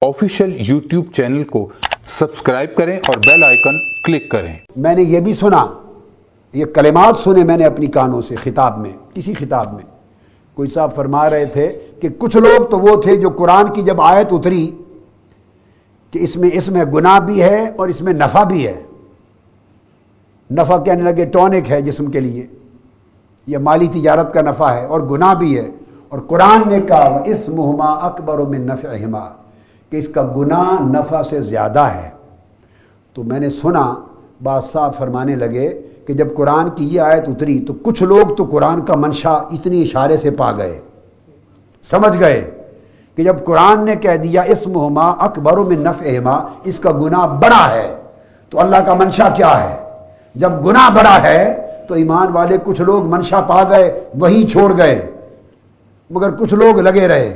Official YouTube channel کو subscribe کریں اور بیل آئیکن کلک کریں۔ میں نے یہ بھی سنا، یہ کلمات سنے میں نے اپنی کانوں سے خطاب میں، کسی خطاب میں کوئی صاحب فرما رہے تھے کہ کچھ لوگ تو وہ تھے جو قرآن کی جب آیت اتری کہ اس میں گناہ بھی ہے اور اس میں نفع بھی ہے، نفع کہنے لگے ٹونک ہے جسم کے لیے، یہ مالی تجارت کا نفع ہے، اور گناہ بھی ہے، اور قرآن نے کہا وَإِثْمُهُمَا أَكْبَرُ مِن نَفْعِهِمَا کہ اس کا گناہ نفع سے زیادہ ہے۔ تو میں نے سنا بعض صاحب فرمانے لگے کہ جب قرآن کی یہ آیت اتری تو کچھ لوگ تو قرآن کا منشا اتنی اشارے سے پا گئے، سمجھ گئے کہ جب قرآن نے کہہ دیا اسمہما اکبر من نفعہما، اس کا گناہ بڑا ہے، تو اللہ کا منشا کیا ہے؟ جب گناہ بڑا ہے تو ایمان والے کچھ لوگ منشا پا گئے وہیں چھوڑ گئے، مگر کچھ لوگ لگے رہے۔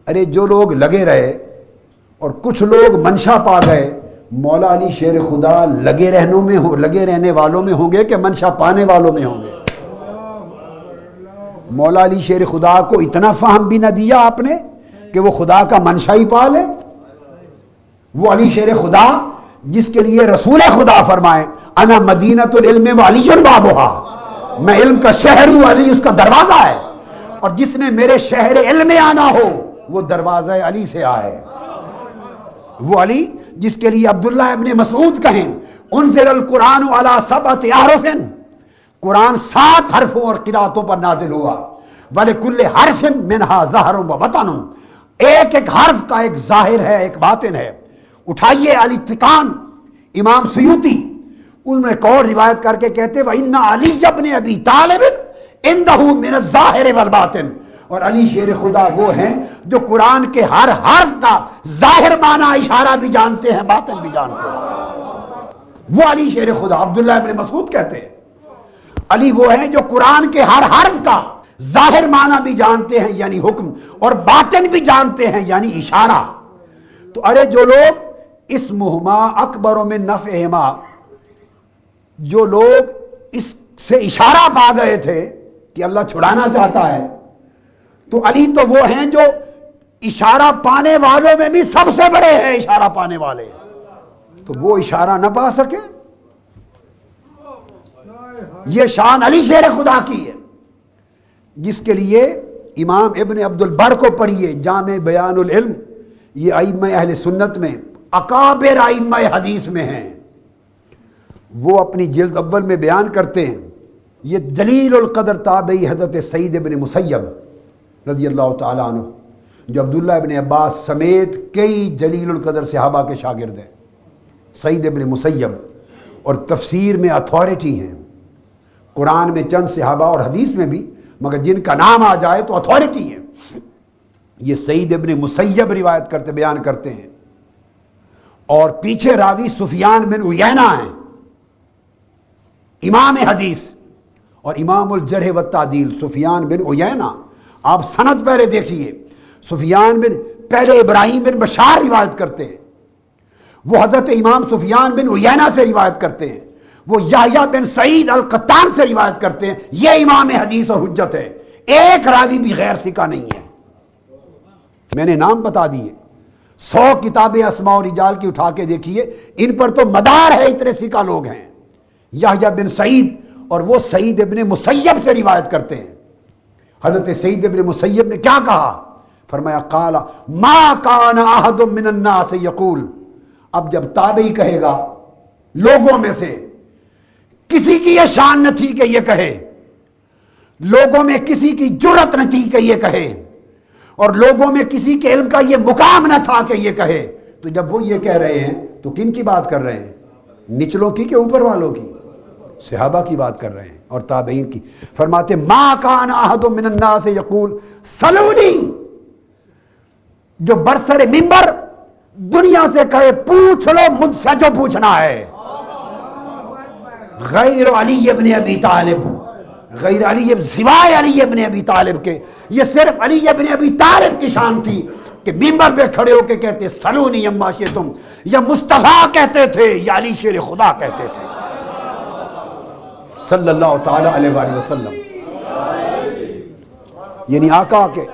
ارے جو لوگ لگے رہے اور کچھ لوگ منشا پا گئے، مولا علی شیر خدا لگے رہنے والوں میں ہوں گے کہ منشا پانے والوں میں ہوں گے؟ مولا علی شیر خدا کو اتنا فہم بھی نہ دیا آپ نے کہ وہ خدا کا منشا ہی پا لے؟ وہ علی شیر خدا جس کے لیے رسول خدا فرمائے انا مدینۃ العلم وعلی بابھا، میں علم کا شہر ہوں، علی اس کا دروازہ ہے، اور جس نے میرے شہر علم میں آنا ہو وہ دروازہ علی سے آئے۔ وہ علی جس کے لیے عبداللہ ابن مسعود کہیں انزل القرآن علی سبعۃ احرف، قرآن 7 حرفوں اور قراتوں پر نازل ہوا، وَلِكُلِّ حَرْفٍ مِّنْهَا ظَاهِرٌ وَبَاطِنٌ، ایک حرف کا ایک ظاہر ہے ایک باطن ہے۔ اٹھائیے الاتقان امام سیوطی، انہوں نے ایک اور روایت کر کے کہتے وَإِنَّ عَلِيَّ بْنَ أَبِي طَالِبٍ عِندَهُ مِنَ الظَّاهِرِ وَالْبَاطِنِ، اور علی شیر خدا وہ ہیں جو قرآن کے ہر حرف کا ظاہر معنی اشارہ بھی جانتے ہیں، باطن بھی جانتے ہیں۔ وہ علی شیر خدا، عبداللہ ابن مسعود کہتے ہیں علی وہ ہیں جو قرآن کے ہر حرف کا ظاہر معنی بھی جانتے ہیں یعنی حکم، اور باطن بھی جانتے ہیں یعنی اشارہ۔ تو ارے جو لوگ اسمہما اکبر من نفعہما، جو لوگ اس سے اشارہ پا گئے تھے کہ اللہ چھڑانا چاہتا ہے، تو علی تو وہ ہیں جو اشارہ پانے والوں میں بھی سب سے بڑے ہیں، اشارہ پانے والے، تو وہ اشارہ نہ پا سکے؟ یہ شان علی شیر خدا کی ہے، جس کے لیے امام ابن عبد البر کو پڑھیے جامع بیان العلم، یہ ائمہ اہل سنت میں اکابر ائمہ حدیث میں ہیں، وہ اپنی جلد اول میں بیان کرتے ہیں۔ یہ جلیل القدر تابعی حضرت سعید ابن مسیب رضی اللہ تعالیٰ عنہ، جو عبداللہ ابن عباس سمیت کئی جلیل القدر صحابہ کے شاگرد ہیں، سعید ابن مسیب، اور تفسیر میں اتھارٹی ہیں، قرآن میں چند صحابہ اور حدیث میں بھی، مگر جن کا نام آ جائے تو اتھارٹی ہیں۔ یہ سعید ابن مسیب روایت کرتے بیان کرتے ہیں، اور پیچھے راوی سفیان بن عیینہ ہیں، امام حدیث اور امام الجرح والتعدیل سفیان بن عیینہ۔ آپ سند پہلے دیکھیے، سفیان بن پہلے ابراہیم بن بشار روایت کرتے ہیں، وہ حضرت امام سفیان بن عیینہ سے روایت کرتے ہیں، وہ یحییٰ بن سعید القطان سے روایت کرتے ہیں، یہ امام حدیث اور حجت ہے، ایک راوی بھی غیر ثقہ نہیں ہے۔ میں نے نام بتا دیے، 100 کتابیں اسماء و رجال کی اٹھا کے دیکھیے، ان پر تو مدار ہے، اتنے ثقہ لوگ ہیں۔ یحییٰ بن سعید، اور وہ سعید ابن مسیب سے روایت کرتے ہیں۔ حضرت سعید ابن مسیب نے کیا کہا؟ فرمایا قال ما کان احد من الناس یقول، اب جب تابعی کہے گا لوگوں میں سے کسی کی یہ شان نہ تھی کہ یہ کہے، لوگوں میں کسی کی جرت نہ تھی کہ یہ کہے، اور لوگوں میں کسی کے علم کا یہ مقام نہ تھا کہ یہ کہے، تو جب وہ یہ کہہ رہے ہیں تو کن کی بات کر رہے ہیں؟ نچلوں کی کہ اوپر والوں کی؟ صحابہ کی بات کر رہے ہیں اور تابعین کی۔ فرماتے ما کان احد من الناس یقول سلونی، جو برسر منبر دنیا سے کہے پوچھ لو مجھ سے جو پوچھنا ہے، غیر علی ابن ابی طالب، غیر علی سوائے علی ابن ابی طالب کے، یہ صرف علی ابن ابی طالب کی شان تھی کہ منبر پہ کھڑے ہو کے کہتے سلونی اما شئتم، یا مصطفیٰ کہتے تھے یا علی شیر خدا کہتے تھے صلی اللہ تعالی علیہ وآلہ وسلم، یعنی آقا کے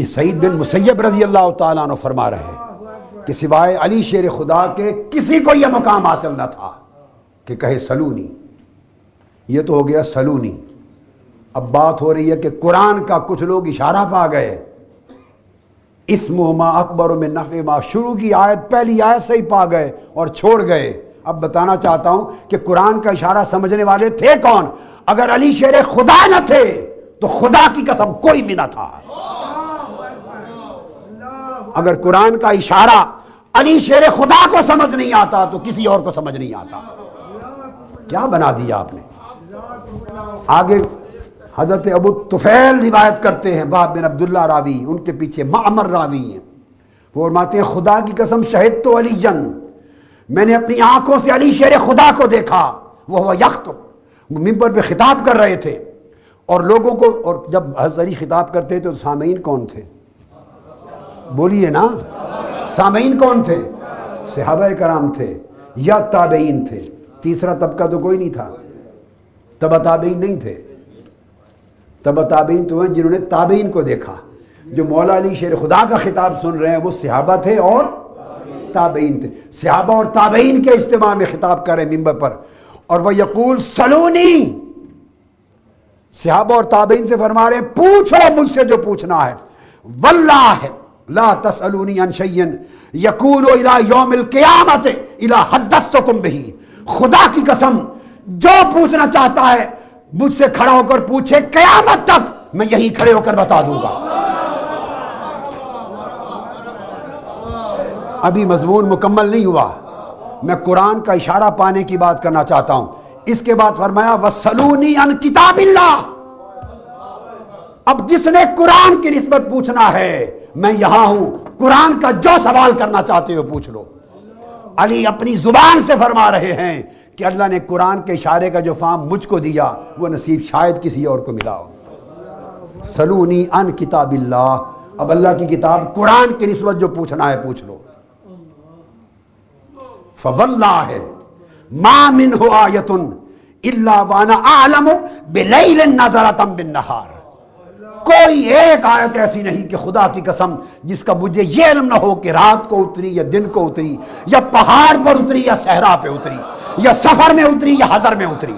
یہ سعید بن مسیب رضی اللہ تعالیٰ عنہ فرما رہے ہیں کہ سوائے علی شیر خدا کے کسی کو یہ مقام حاصل نہ تھا کہ کہے سلونی. یہ تو ہو گیا سلونی. اب بات ہو رہی ہے کہ قرآن کا کچھ لوگ اشارہ پا گئے. اسمہ اکبر من نفع ما، شروع کی آیت پہلی آیت سے ہی پا گئے اور چھوڑ گئے. اب بتانا چاہتا ہوں کہ قرآن کا اشارہ سمجھنے والے تھے کون؟ اگر علی شیر خدا نہ تھے تو خدا کی قسم کوئی بھی نہ تھا. اگر قرآن کا اشارہ علی شیر خدا کو سمجھ نہیں آتا تو کسی اور کو سمجھ نہیں آتا. کیا بنا دیا آپ نے. آگے حضرت ابو طفیل روایت کرتے ہیں، وہب بن عبداللہ راوی، ان کے پیچھے معمر راوی ہیں. وہ فرماتے ہیں خدا کی قسم شہد تو علی جن، میں نے اپنی آنکھوں سے علی شیر خدا کو دیکھا. وہ یخطب، منبر پہ خطاب کر رہے تھے اور لوگوں کو، اور جب حضرت علی خطاب کرتے تو سامعین کون تھے؟ بولیے نا، سامعین کون تھے؟ صحابہ کرام تھے یا تابعین تھے؟ تیسرا طبقہ تو کوئی نہیں تھا. تبع تابعین نہیں تھے. تبع تابعین تو ہیں جنہوں نے تابعین کو دیکھا. جو مولا علی شیر خدا کا خطاب سن رہے ہیں وہ صحابہ تھے اور تابعین تھے. صحابہ اور تابعین کے اجتماع میں خطاب کر رہے ہیں منبر پر، اور وہ یقول سلونی. صحابہ اور تابعین سے فرما رہے ہیں پوچھو مجھ سے جو پوچھنا ہے. واللہ لا تسألونی عن شیء یکون الی یوم القیامت الی حدثتکم بہ. خدا کی قسم جو پوچھنا چاہتا ہے مجھ سے کھڑا ہو کر پوچھے، قیامت تک میں یہی کھڑے ہو کر بتا دوں گا. ابھی مضمون مکمل نہیں ہوا، میں قرآن کا اشارہ پانے کی بات کرنا چاہتا ہوں. اس کے بعد فرمایا وَاسْأَلُونِي عَنْ کتاب اللہ. اب جس نے قرآن کی نسبت پوچھنا ہے میں یہاں ہوں، قرآن کا جو سوال کرنا چاہتے ہو پوچھ لو. علی اپنی زبان سے فرما رہے ہیں کہ اللہ نے قرآن کے اشارے کا جو فہم مجھ کو دیا وہ نصیب شاید کسی اور کو ملا ہو. سلونی عن کتاب اللہ. اب اللہ کی کتاب قرآن کی نسبت جو پوچھنا ہے پوچھ لو. فواللہ ما منہ آیۃ الا وانا اعلم بلیل نظرۃ بالنہار. کوئی ایک آیت ایسی نہیں کہ خدا کی قسم جس کا مجھے یہ علم نہ ہو کہ رات کو اتری یا دن کو اتری، یا پہاڑ پر اتری یا صحرا پہ اتری، یا سفر میں اتری یا حضر میں اتری.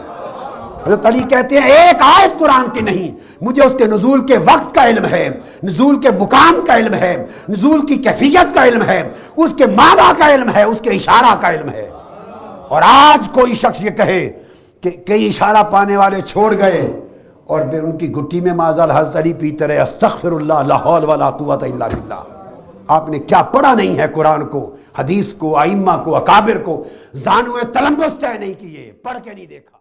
حضرت علی کہتے ہیں ایک آیت قرآن کی نہیں، مجھے اس کے نزول کے وقت کا علم ہے، نزول کے مقام کا علم ہے، نزول کی کیفیت کا علم ہے، اس کے معنی کا علم ہے، اس کے اشارہ کا علم ہے. اور آج کوئی شخص یہ کہے کہ کئی اشارہ پانے والے چھوڑ گئے اور ان کی گٹی میں معاذ حضرت علی پیتے رہے، استغفر اللہ لا حول ولا قوت الا باللہ. آپ نے کیا پڑھا نہیں ہے قرآن کو، حدیث کو، ائمہ کو، اکابر کو، زانو تلمبس طے نہیں کیے، پڑھ کے نہیں دیکھا.